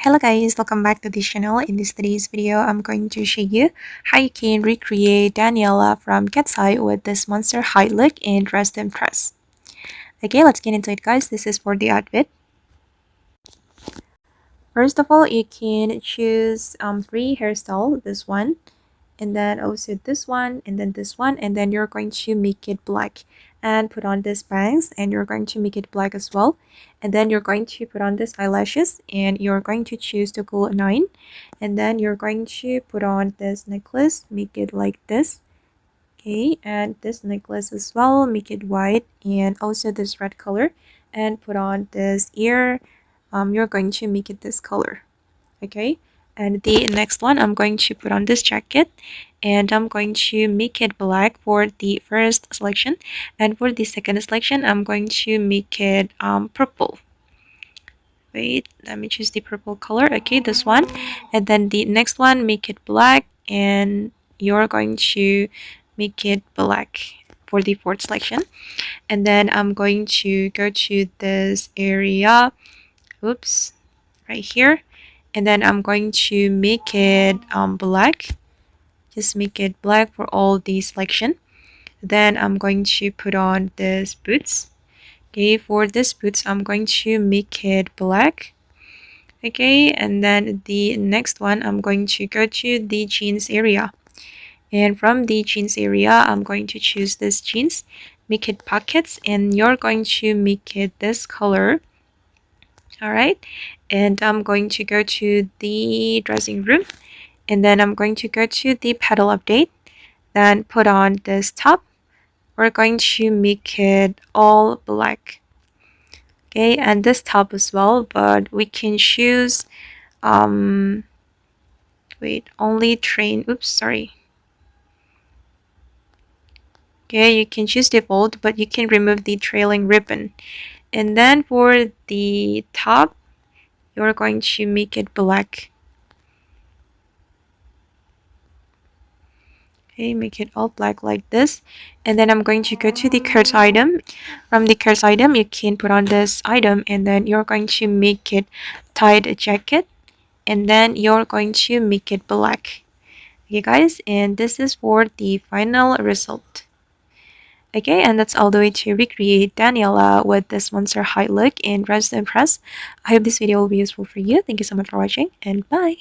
Hello guys, welcome back to this channel. In today's video, I'm going to show you how you can recreate Daniela from Katseye with this monster high look and dress impress. Okay, let's get into it guys. This is for the outfit. First of all, you can choose three hairstyles. This one, and then also this one, and then this one, and then you're going to make it black and put on this bangs, and you're going to make it black as well, and then you're going to put on this eyelashes, and you're going to choose to go 9, and then you're going to put on this necklace, make it like this. Okay, and this necklace as well, make it white, and also this red color, and put on this ear. You're going to make it this color. Okay, and the next one, I'm going to put on this jacket, and I'm going to make it black for the first selection, and for the second selection I'm going to make it purple. Wait, let me choose the purple color. Okay, this one, and then the next one, make it black, and you're going to make it black for the fourth selection. And then I'm going to go to this area, oops, right here, and then I'm going to make it black. Just make it black for all the selection. Then I'm going to put on this boots. Okay, for this boots I'm going to make it black. Okay, and then the next one, I'm going to go to the jeans area, and from the jeans area I'm going to choose this jeans, make it pockets, and you're going to make it this color. All right, and I'm going to go to the dressing room, and then I'm going to go to the pedal update, then put on this top. We're going to make it all black. Okay, and this top as well, but we can choose wait, only train, oops, sorry. Okay, you can choose default, but you can remove the trailing ribbon. And then for the top, you're going to make it black. Okay, make it all black like this. And then I'm going to go to the curse item. From the curse item, you can put on this item, and then you're going to make it tied jacket, and then you're going to make it black. Okay guys, and this is for the final result. Okay, and that's all the way to recreate Daniela with this monster high look and dress to impress. I hope this video will be useful for you. Thank you so much for watching, and bye.